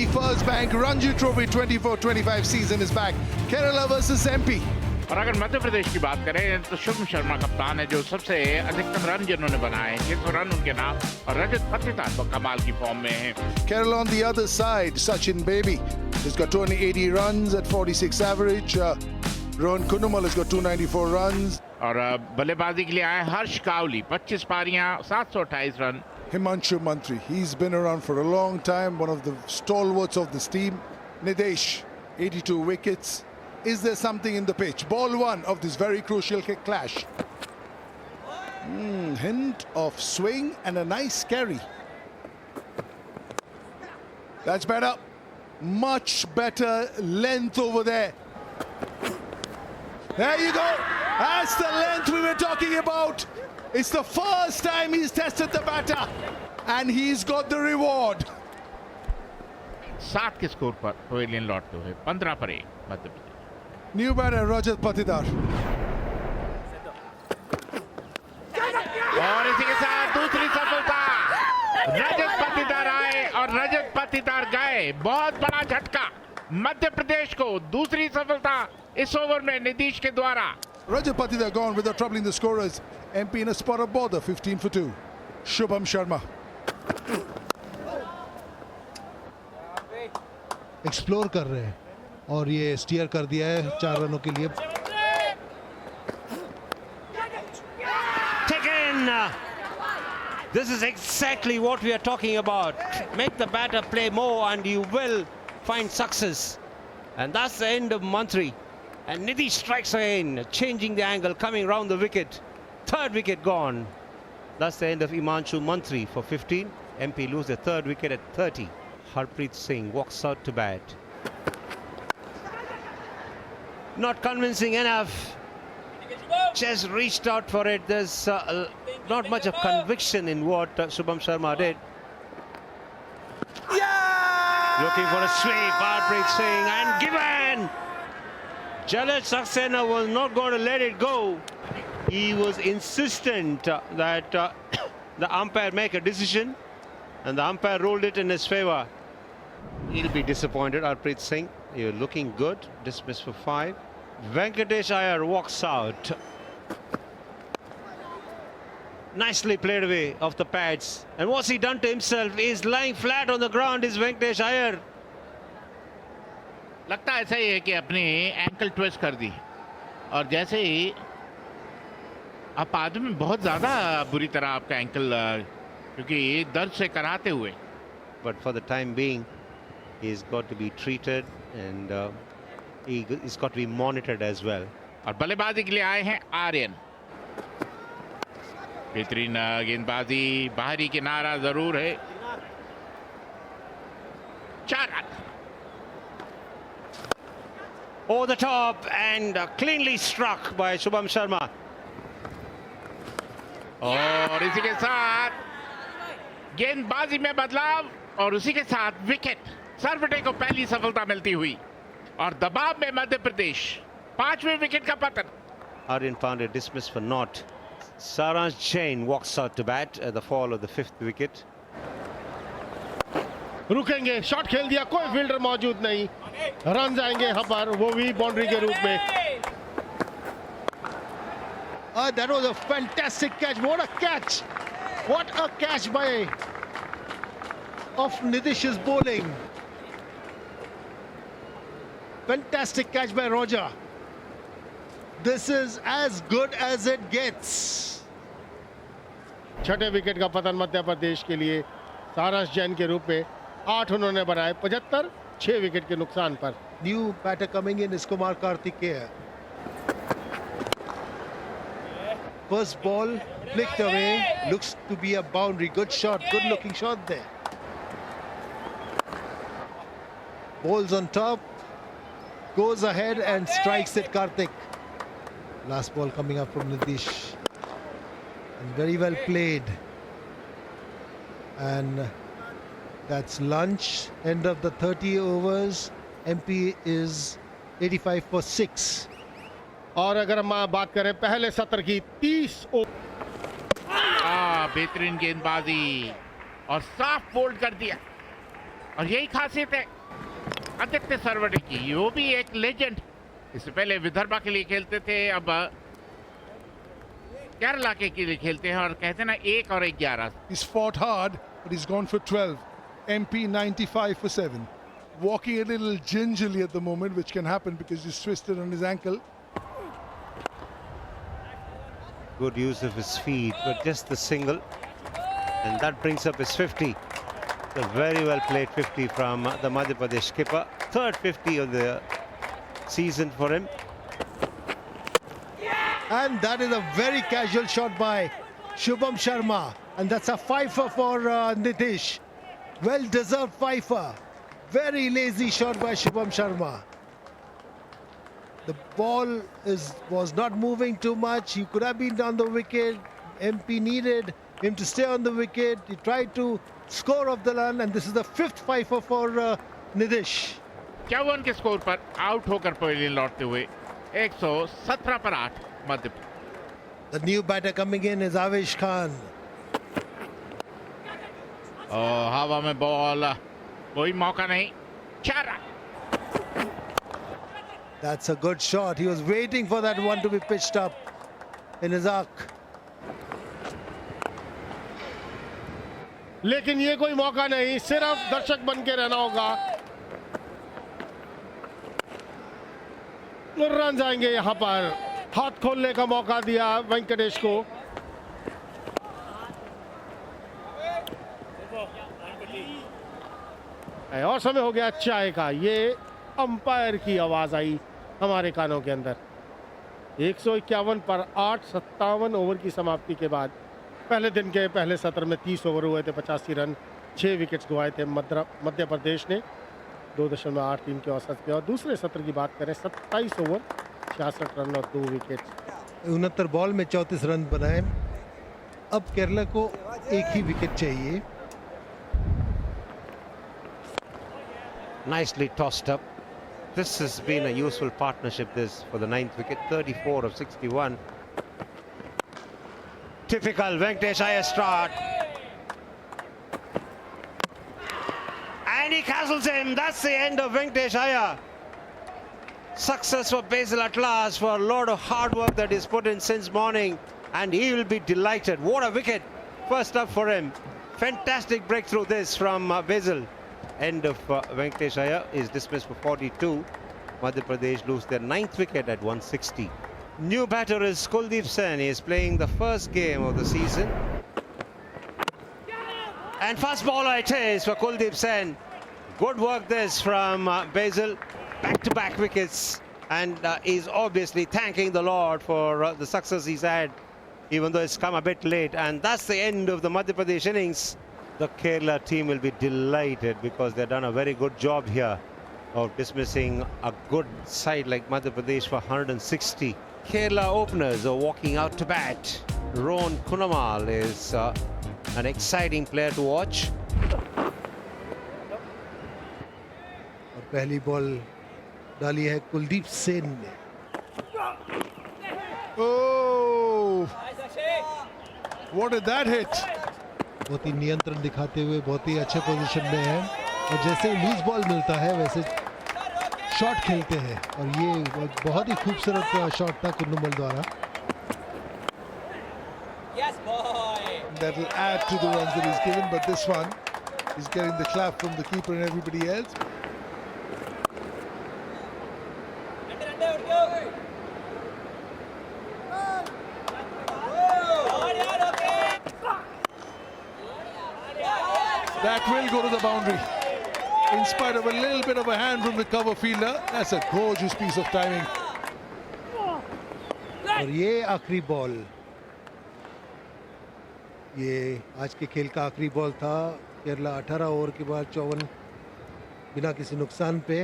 First Bank Ranji Trophy 24-25 season is back. Kerala versus MP. और अगर मध्य प्रदेश की बात करें तो शुभम शर्मा कप्तान है जो सबसे अधिकतम रन जिन्होंने बनाए हैं 600 रन उनके नाम और रजत पाटीदार तो कमाल की फॉर्म में हैं। Kerala on the other side, Sachin Baby has got 280 runs at 46 average. Rohan Kunumal has got 294 runs. और बल्लेबाजी के लिए आए हर्ष कावली 25 पारियां 728 run. Himanshu Mantri, he's been around for a long time, one of the stalwarts of this team. Nidesh, 82 wickets. Is there something in the pitch? Ball one of this very crucial kick clash. Hint of swing and a nice carry. That's better. Much better length over there. There you go. That's the length we were talking about. It's the first time he's tested the batter and he's got the reward. 7 के score पर pavilion लौटते हुए 15 पर 1 Madhya Pradesh. New batter Rajat Patidar. और इसी के साथ दूसरी सफलता रजत पाटीदार आए और रजत पाटीदार गए। बहुत बड़ा झटका मध्य प्रदेश को। दूसरी सफलता इस ओवर में नीतीश के द्वारा। Rajat Patidar gone without troubling the scorers. MP in a spot of bother, 15 for 2. Shubham Sharma. Explore कर रहे हैं और ये स्टीयर कर दिया है 4 रनों के लिए। Taken. This is exactly what we are talking about. Make the batter play more and you will find success. And that's the end of Mantri. And Nidhi strikes again, changing the angle, coming round the wicket. 3rd wicket gone. That's the end of Himanshu Mantri for 15. MP lose the 3rd wicket at 30. Harpreet Singh walks out to bat. Not convincing enough. Just reached out for it. There's not much of conviction in what Shubham Sharma did. Yeah! Looking for a sweep. Harpreet Singh and given. Jalaj Saxena was not going to let it go. He was insistent that the umpire make a decision, and the umpire ruled it in his favor. He'll be disappointed. Harpreet Singh, you're looking good. Dismissed for 5. Venkatesh Iyer walks out. Nicely played away off the pads. And what's he done to himself? He's lying flat on the ground. Is Venkatesh Iyer. लगता ऐसा ही है कि अपनी ankle twist कर दी और जैसे ही आप आदमी बहुत ज़्यादा बुरी तरह आपका एंकल क्योंकि दर्द से कराते हुए। But for the time being, he's got to be treated and he's got to be monitored as well. और बल्लेबाजी के लिए आए हैं आर्यन। बेहतरीन गेंदबाजी, बाहरी किनारा जरूर है। 4 run. Over the top and cleanly struck by Shubham Sharma. और इसी के साथ गेंदबाजी में बदलाव और उसी के साथ विकेट। सरवटे को पहली सफलता मिलती हुई और दबाव में मध्य प्रदेश। 5वें विकेट का पतन। Aryan Pandey dismissed for naught. Saransh Jain walks out to bat at the fall of the 5th wicket. रुकेंगे, शॉट खेल दिया, कोई फील्डर मौजूद नहीं। रन जाएंगे यहाँ पर, वो भी बाउंड्री के रूप में। That was a fantastic catch. What a catch! What a catch by of Nidish's bowling. Fantastic catch by Roger. This is as good as it gets. 6ठे विकेट का पतन मध्य प्रदेश के लिए सारंश जैन के रूप में। 8 उन्होंने बनाए, 75, 6 विकेट के नुकसान पर। New batter coming in is Kumar Kartikeya. First ball flicked away, looks to be a boundary. Good shot, good looking shot there. Bowls on top, goes ahead and strikes it Karthik. Last ball coming up from Nitish. And very well played. And that's lunch, end of the 30 overs. MP is 85 for 6. और अगर हम बात करें पहले सत्र की 30 बेहतरीन गेंदबाजी और साफ फोल्ड कर दिया। और यही खासियत है आदित्य सरवटे की, वो भी एक लेजेंड। इससे पहले विदर्भा के लिए खेलते थे, अब केरला के लिए खेलते हैं, और कहते हैं ना 1 और 11। He's fought hard, but he's gone for 12. MP 95 for 7. Walking a little gingerly at the moment, which can happen because he's twisted on his ankle. Good use of his feet, but just the single, and that brings up his 50. A very well played 50 from the Madhya Pradesh skipper. Third 50 of the season for him. And that is a very casual shot by Shubham Sharma, and that's a fifer for Nitish. Well deserved fifer. Very lazy shot by Shubham Sharma. The ball was not moving too much. He could have been on the wicket. MP needed him to stay on the wicket. He tried to score off the run, and this is the 5th fifer for Nitish. 51 के score पर out होकर pavilion लौटते हुए 117 पर 8 मध्य। The new batter coming in is Avesh Khan. हवा में ball, कोई मौका नहीं, 4 run. That's a good shot. He was waiting for that one to be pitched up in his arc. लेकिन ये कोई मौका नहीं, सिर्फ दर्शक बन के रहना होगा। रन जाएंगे यहाँ पर। हाथ खोलने का मौका दिया वेंकटेश को। और समय हो गया चाय का। ये अंपायर की आवाज आई हमारे कानों के अंदर। 151 पर 8, 57 ओवर की समाप्ति के बाद पहले दिन के पहले सत्र में 30 ओवर हुए थे, 85 रन, 6 विकेट्स गंवाए थे मध्य प्रदेश ने 2.83 के औसत पे। और दूसरे सत्र की बात करें, 27 ओवर, 66 रन और 2 विकेट्स। 69 बॉल में 34 रन बनाए। अब केरला को एक ही विकेट चाहिए। Nicely tossed up. This has been a useful partnership, this, for the 9th wicket. 34 of 61. Typical Venkatesh Iyer start. And he castles him. That's the end of Venkatesh Iyer. Success for Basil at last, for a lot of hard work that he's put in since morning, and he will be delighted. What a wicket. First up for him. Fantastic breakthrough this from Basil. End of Venkatesh Iyer is dismissed for 42. Madhya Pradesh lose their 9th wicket at 160. New batter is Kuldeep Sen. He is playing the first game of the season. And fast bowler it is for Kuldeep Sen. Good work this from Basil. Back-to-back wickets. And he's obviously thanking the Lord for the success he's had, even though it's come a bit late. And that's the end of the Madhya Pradesh innings. The Kerala team will be delighted because they've done a very good job here of dismissing a good side like Madhya Pradesh for 160. Kerala openers are walking out to bat. Rohan Kunamal is an exciting player to watch. और पहली ball डाली है कुलदीप सेन ने। Oh! What did that hit? बहुत ही नियंत्रण दिखाते हुए बहुत ही अच्छे पोजीशन में है, और जैसे ही लूज बॉल मिलता है वैसे शॉट खेलते हैं, और ये बहुत ही खूबसूरत शॉट था कुन्नुमल द्वारा। That will add to the runs that he's given, but this one, he's getting the clap from the keeper and everybody else. That will go to the boundary. In spite of a little bit of a hand from the cover fielder, that's a gorgeous piece of timing. और ये आखिरी ball, ये आज के खेल का आखिरी ball था। केरला 18 ओवर के बाद 54 बिना किसी नुकसान पे